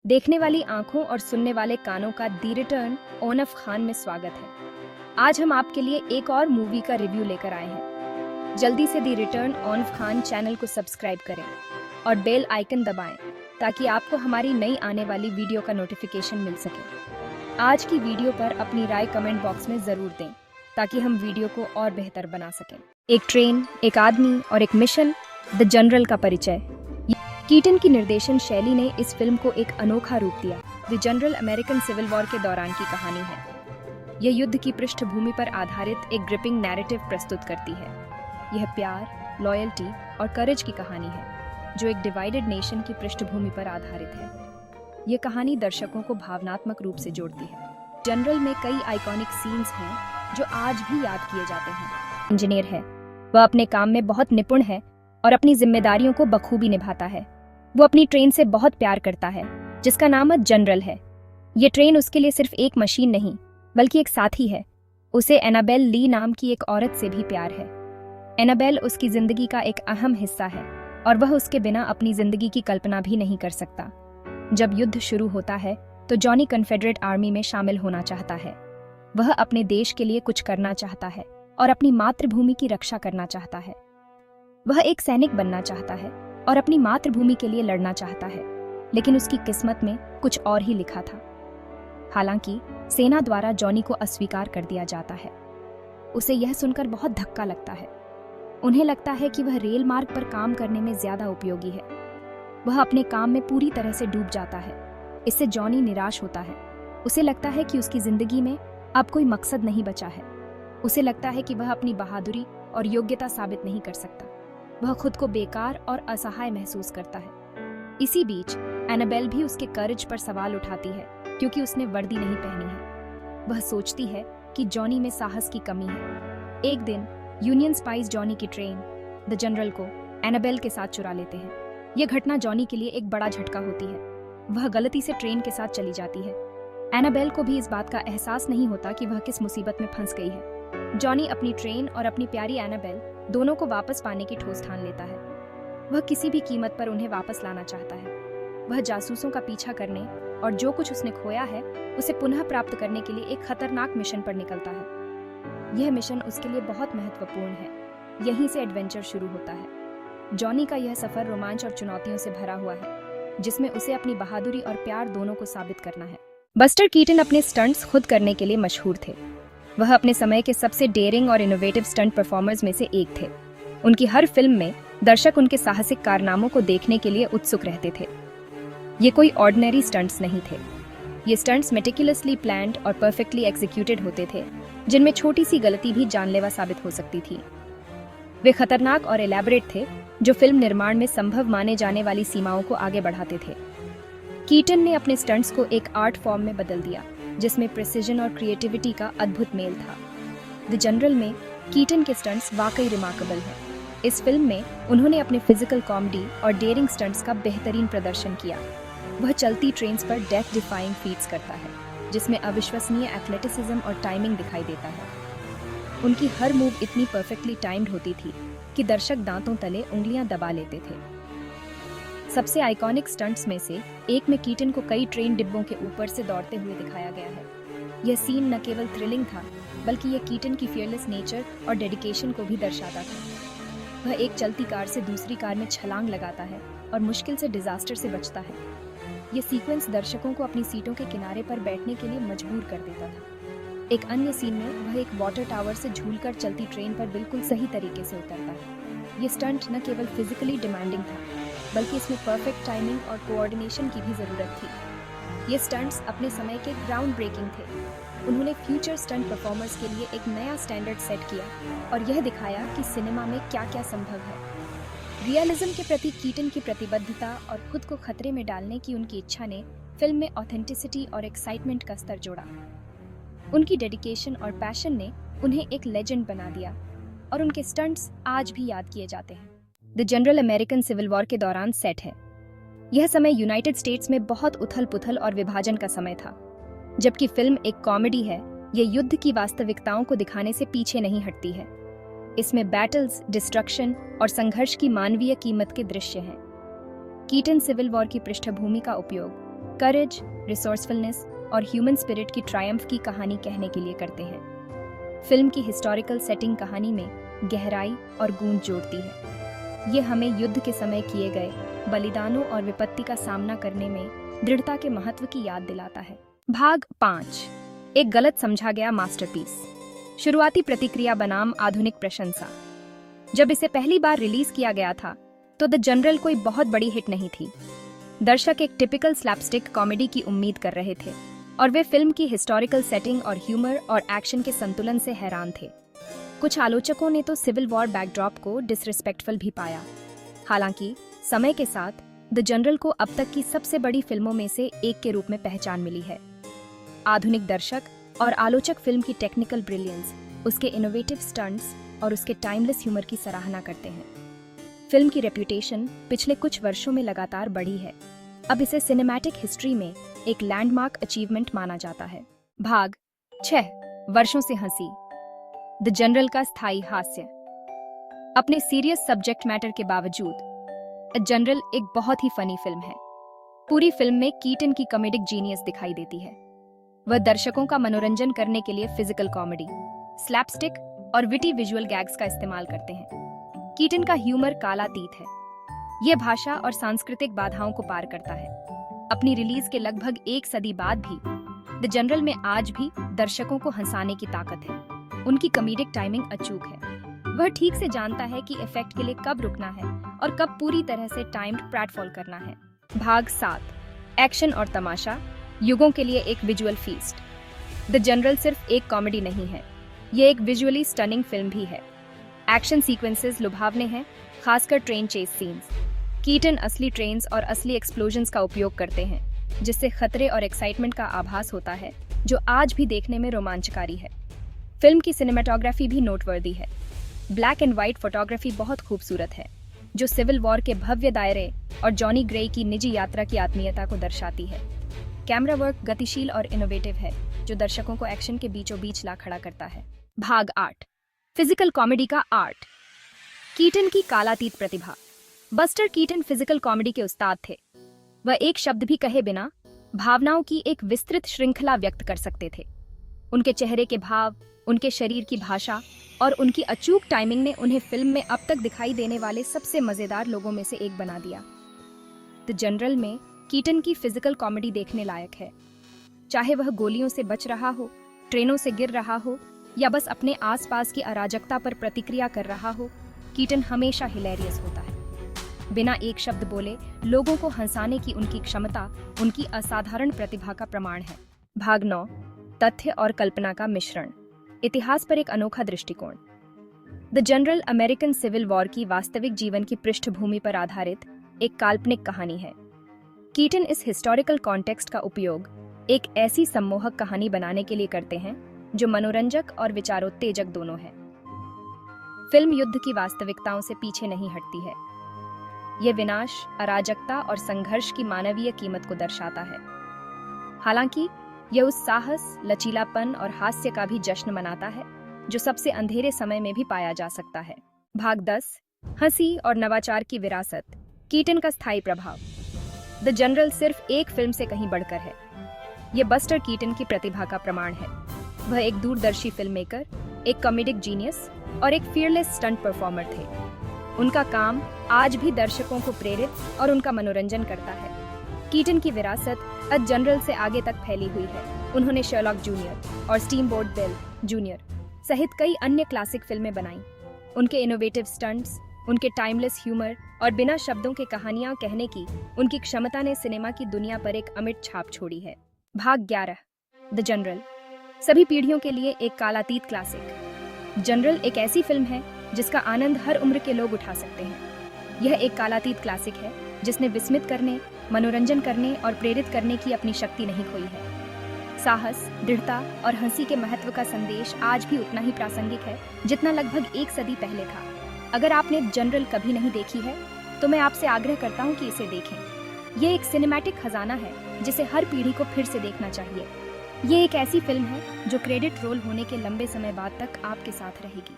देखने वाली आंखों और सुनने वाले कानों का दी रिटर्न ओनफ खान में स्वागत है। आज हम आपके लिए एक और मूवी का रिव्यू लेकर आए हैं। जल्दी से दी रिटर्न ओनफ खान चैनल को सब्सक्राइब करें और बेल आइकन दबाएं ताकि आपको हमारी नई आने वाली वीडियो का नोटिफिकेशन मिल सके। आज की वीडियो पर अपनी राय कमेंट बॉक्स में जरूर दें ताकि हम वीडियो को और बेहतर बना सकें। एक ट्रेन, एक आदमी और एक मिशन, द जनरल का परिचय। कीटन की निर्देशन शैली ने इस फिल्म को एक अनोखा रूप दिया। The general American Civil War के दौरान की कहानी है। यह युद्ध की पृष्ठभूमि पर आधारित एक ग्रिपिंग नैरेटिव प्रस्तुत करती है। यह प्यार, लॉयल्टी और करेज की कहानी है जो एक डिवाइडेड नेशन की पृष्ठभूमि पर आधारित है। यह कहानी दर्शकों को भावनात्मक रूप से जोड़ती है। जनरल में कई आइकॉनिक सीन्स हैं जो आज भी याद किए जाते हैं। इंजीनियर है, वह अपने काम में बहुत निपुण है और अपनी जिम्मेदारियों को बखूबी निभाता है। वो अपनी ट्रेन से बहुत प्यार करता है जिसका नाम जनरल है। ये ट्रेन उसके लिए सिर्फ एक मशीन नहीं बल्कि एक साथी है। उसे एनाबेल ली नाम की एक औरत से भी प्यार है। एनाबेल उसकी जिंदगी का एक अहम हिस्सा है और वह उसके बिना अपनी जिंदगी की कल्पना भी नहीं कर सकता। जब युद्ध शुरू होता है तो जॉनी कन्फेडरेट आर्मी में शामिल होना चाहता है। वह अपने देश के लिए कुछ करना चाहता है और अपनी मातृभूमि की रक्षा करना चाहता है। वह एक सैनिक बनना चाहता है और अपनी मातृभूमि के लिए लड़ना चाहता है, लेकिन उसकी किस्मत में कुछ और ही लिखा था। हालांकि सेना द्वारा जॉनी को अस्वीकार कर दिया जाता है। उसे यह सुनकर बहुत धक्का लगता है। उन्हें लगता है कि वह रेल मार्ग पर काम करने में ज्यादा उपयोगी है। वह अपने काम में पूरी तरह से डूब जाता है। इससे जॉनी निराश होता है। उसे लगता है कि उसकी जिंदगी में अब कोई मकसद नहीं बचा है। उसे लगता है कि वह अपनी बहादुरी और योग्यता साबित नहीं कर सकता। वह खुद को बेकार और असहाय महसूस करता है। इसी बीच एनाबेल भी उसके करेज पर सवाल उठाती है क्योंकि उसने वर्दी नहीं पहनी है। वह सोचती है कि जॉनी में साहस की कमी है। एक दिन यूनियन स्पाइस जॉनी की ट्रेन, द जनरल को एनाबेल के साथ चुरा लेते हैं। यह घटना जॉनी के लिए एक बड़ा झटका होती है। वह गलती से ट्रेन के साथ चली जाती है। एनाबेल को भी इस बात का एहसास नहीं होता कि वह किस मुसीबत में फंस गई है। जॉनी अपनी ट्रेन और अपनी प्यारी एनाबेल दोनों को वापस पाने की ठोस ठान लेता है। वह किसी भी कीमत पर उन्हें वापस लाना चाहता है। वह जासूसों का पीछा करने और जो कुछ उसने खोया है उसे पुनः प्राप्त करने के लिए एक खतरनाक मिशन पर निकलता है। यह मिशन उसके लिए बहुत महत्वपूर्ण है। यहीं से एडवेंचर शुरू होता है। जॉनी का यह सफर रोमांच और चुनौतियों से भरा हुआ है जिसमें उसे अपनी बहादुरी और प्यार दोनों को साबित करना है। बस्टर कीटन अपने स्टंट्स खुद करने के लिए मशहूर थे। वह अपने समय के सबसे डेयरिंग और इनोवेटिव स्टंट परफॉर्मर्स में से एक थे। उनकी हर फिल्म में दर्शक उनके साहसिक कारनामों को देखने के लिए उत्सुक रहते थे। ये कोई ऑर्डिनरी स्टंट्स नहीं थे। ये स्टंट्स मेटिकुलसली प्लान्ड और परफेक्टली एग्जीक्यूटेड होते थे जिनमें छोटी सी गलती भी जानलेवा साबित हो सकती थी। वे खतरनाक और एलैबोरेट थे जो फिल्म निर्माण में संभव माने जाने वाली सीमाओं को आगे बढ़ाते थे। कीटन ने अपने स्टंट्स को एक आर्ट फॉर्म में बदल दिया जिसमें प्रिसिजन और क्रिएटिविटी का अद्भुत मेल था। द जनरल में कीटन के स्टंट्स वाकई रिमार्केबल हैं। इस फिल्म में उन्होंने अपने फिजिकल कॉमेडी और डेयरिंग स्टंट्स का बेहतरीन प्रदर्शन किया। वह चलती ट्रेन्स पर डेथ डिफाइंग फीट्स करता है जिसमें अविश्वसनीय एथलेटिसिज्म और टाइमिंग दिखाई देता है। उनकी हर मूव इतनी परफेक्टली टाइम्ड होती थी कि दर्शक दांतों तले उंगलियां दबा लेते थे। सबसे आइकॉनिक स्टंट्स में से एक में कीटन को कई ट्रेन डिब्बों के ऊपर से दौड़ते हुए दिखाया गया है। यह सीन न केवल थ्रिलिंग था बल्कि यह कीटन की फियरलेस नेचर और डेडिकेशन को भी दर्शाता था। वह एक चलती कार से दूसरी कार में छलांग लगाता है और मुश्किल से डिजास्टर से बचता है। यह सीक्वेंस दर्शकों को अपनी सीटों के किनारे पर बैठने के लिए मजबूर कर देता था। एक अन्य सीन में वह एक वाटर टावर से झूलकर चलती ट्रेन पर बिल्कुल सही तरीके से उतरता है। यह स्टंट न केवल फिजिकली डिमांडिंग था बल्कि इसमें परफेक्ट टाइमिंग और कोऑर्डिनेशन की भी जरूरत थी। ये स्टंट्स अपने समय के ग्राउंड ब्रेकिंग थे। उन्होंने फ्यूचर स्टंट परफॉर्मर्स के लिए एक नया स्टैंडर्ड सेट किया और यह दिखाया कि सिनेमा में क्या क्या संभव है। रियलिज्म के प्रति कीटन की प्रतिबद्धता और खुद को खतरे में डालने की उनकी इच्छा ने फिल्म में ऑथेंटिसिटी और एक्साइटमेंट का स्तर जोड़ा। उनकी डेडिकेशन और पैशन ने उन्हें एक लेजेंड बना दिया और उनके स्टंट्स आज भी याद किए जाते हैं। The general American Civil War के दौरान सेट है। यह समय यूनाइटेड स्टेट्स में बहुत उथल पुथल और विभाजन का समय था। जबकि फिल्म एक कॉमेडी है, यह युद्ध की वास्तविकताओं को दिखाने से पीछे नहीं हटती है। इसमें बैटल्स, डिस्ट्रक्शन और संघर्ष की मानवीय कीमत के दृश्य हैं। कीटन सिविल वॉर की पृष्ठभूमि का उपयोग करेज, रिसोर्सफुलनेस और ह्यूमन स्पिरिट की ट्रायम्फ की कहानी कहने के लिए करते हैं। फिल्म की हिस्टोरिकल सेटिंग कहानी में गहराई और गूंज जोड़ती है। ये हमें युद्ध के समय किए गए बलिदानों और विपत्ति का सामना करने में दृढ़ता के महत्व की याद दिलाता है। भाग 5, एक गलत समझा गया मास्टरपीस। शुरुआती प्रतिक्रिया बनाम आधुनिक प्रशंसा। जब इसे पहली बार रिलीज किया गया था तो द जनरल कोई बहुत बड़ी हिट नहीं थी। दर्शक एक टिपिकल स्लैपस्टिक कॉमेडी की उम्मीद कर रहे थे और वे फिल्म की हिस्टोरिकल सेटिंग और ह्यूमर और एक्शन के संतुलन से हैरान थे। कुछ आलोचकों ने तो सिविल वॉर बैकड्रॉप को डिसरिस्पेक्टफुल भी पाया। हालांकि समय के साथ द जनरल को अब तक की सबसे बड़ी फिल्मों में से एक के रूप में पहचान मिली है। आधुनिक दर्शक और आलोचक फिल्म की टेक्निकल ब्रिलियंस, उसके इनोवेटिव स्टंट्स और उसके टाइमलेस ह्यूमर की सराहना करते हैं। फिल्म की रेप्यूटेशन पिछले कुछ वर्षों में लगातार बढ़ी है। अब इसे सिनेमैटिक हिस्ट्री में एक लैंडमार्क अचीवमेंट माना जाता है। भाग 6, वर्षों से हंसी। द जनरल का स्थायी हास्य। अपने सीरियस सब्जेक्ट मैटर के बावजूद द जनरल एक बहुत ही फनी फिल्म है। पूरी फिल्म में कीटन की कॉमेडिक जीनियस दिखाई देती है। वह दर्शकों का मनोरंजन करने के लिए फिजिकल कॉमेडी, स्लैपस्टिक और विटी विजुअल गैग्स का इस्तेमाल करते हैं। कीटन का ह्यूमर कालातीत है। यह भाषा और सांस्कृतिक बाधाओं को पार करता है। अपनी रिलीज के लगभग एक सदी बाद भी द जनरल में आज भी दर्शकों को हंसाने की ताकत है। उनकी कॉमेडिक टाइमिंग अचूक है। वह ठीक से जानता है कि इफेक्ट के लिए कब रुकना है और कब पूरी तरह से टाइम्ड प्रेटफॉल करना है। भाग 7, एक्शन और तमाशा, युगों के लिए एक विजुअल फीस्ट। द जनरल सिर्फ एक कॉमेडी नहीं है, ये एक विजुअली स्टनिंग फिल्म भी है। एक्शन सीक्वेंसेस लुभावने हैं, खासकर ट्रेन चेस सीन्स। कीटन असली ट्रेन्स और असली एक्सप्लोजन्स का उपयोग करते हैं, जिससे खतरे और एक्साइटमेंट का आभास होता है, जो आज भी देखने में रोमांचकारी है। फिल्म की सिनेमेटोग्राफी भी नोटवर्दी है। ब्लैक एंड व्हाइट फोटोग्राफी बहुत खूबसूरत है, जो सिविल वॉर के भव्य दायरे और जॉनी ग्रे की निजी यात्रा की आत्मीयता को दर्शाती है। कैमरा वर्क गतिशील और इनोवेटिव है, जो दर्शकों को एक्शन के बीचों बीच ला खड़ा करता है। भाग 8, फिजिकल कॉमेडी का आर्ट। कीटन की कालातीत प्रतिभा। बस्टर कीटन फिजिकल कॉमेडी के उस्ताद थे। वह एक शब्द भी कहे बिना भावनाओं की एक विस्तृत श्रृंखला व्यक्त कर सकते थे। उनके चेहरे के भाव, उनके शरीर की भाषा और उनकी अचूक टाइमिंग ने उन्हें फिल्म में अब तक दिखाई देने वाले सबसे मजेदार लोगों में से एक बना दिया। द जनरल में कीटन की फिजिकल कॉमेडी देखने लायक है। चाहे वह गोलियों से बच रहा हो, ट्रेनों से गिर रहा हो या बस अपने आसपास की अराजकता पर प्रतिक्रिया कर रहा हो, कीटन हमेशा हिलेरियस होता है। बिना एक शब्द बोले लोगों को हंसाने की उनकी क्षमता उनकी असाधारण प्रतिभा का प्रमाण है। भाग 9, तथ्य और कल्पना का मिश्रण। इतिहास पर एक अनोखा दृष्टिकोण। The general American Civil War की वास्तविक जीवन की पृष्ठभूमि पर आधारित एक काल्पनिक कहानी है। कीटन इस हिस्टोरिकल कॉन्टेक्स्ट का उपयोग एक ऐसी सम्मोहक कहानी बनाने के लिए करते हैं जो मनोरंजक और विचारोत्तेजक दोनों है। फिल्म युद्ध की वास्तविकताओं से पीछे नहीं हटती है। यह विनाश, अराजकता और संघर्ष की मानवीय कीमत को दर्शाता है। हालांकि यह उस साहस, लचीलापन और हास्य का भी जश्न मनाता है जो सबसे अंधेरे समय में भी पाया जा सकता है। भाग 10, हंसी और नवाचार की विरासत। कीटन का स्थायी प्रभाव। द जनरल सिर्फ एक फिल्म से कहीं बढ़कर है। यह बस्टर कीटन की प्रतिभा का प्रमाण है। वह एक दूरदर्शी फिल्म मेकर, एक कॉमेडिक जीनियस और एक फियरलेस स्टंट परफॉर्मर थे। उनका काम आज भी दर्शकों को प्रेरित और उनका मनोरंजन करता है। कीटन की विरासत द जनरल से आगे तक फैली हुई है। उन्होंने शर्लॉक जूनियर और स्टीमबोट बिल जूनियर सहित कई अन्य क्लासिक फिल्में बनाई। उनके इनोवेटिव स्टंट्स, उनके टाइमलेस ह्यूमर और बिना शब्दों के कहानियां कहने की उनकी क्षमता ने सिनेमा की दुनिया पर एक अमिट छाप छोड़ी है। भाग 11, द जनरल। सभी पीढ़ियों के लिए एक कालातीत क्लासिक। जनरल एक ऐसी फिल्म है जिसका आनंद हर उम्र के लोग उठा सकते हैं। यह एक कालातीत क्लासिक है जिसने विस्मित करने, मनोरंजन करने और प्रेरित करने की अपनी शक्ति नहीं खोई है। साहस, दृढ़ता और हंसी के महत्व का संदेश आज भी उतना ही प्रासंगिक है जितना लगभग एक सदी पहले था। अगर आपने जनरल कभी नहीं देखी है तो मैं आपसे आग्रह करता हूँ कि इसे देखें। ये एक सिनेमैटिक खजाना है जिसे हर पीढ़ी को फिर से देखना चाहिए। ये एक ऐसी फिल्म है जो क्रेडिट रोल होने के लंबे समय बाद तक आपके साथ रहेगी।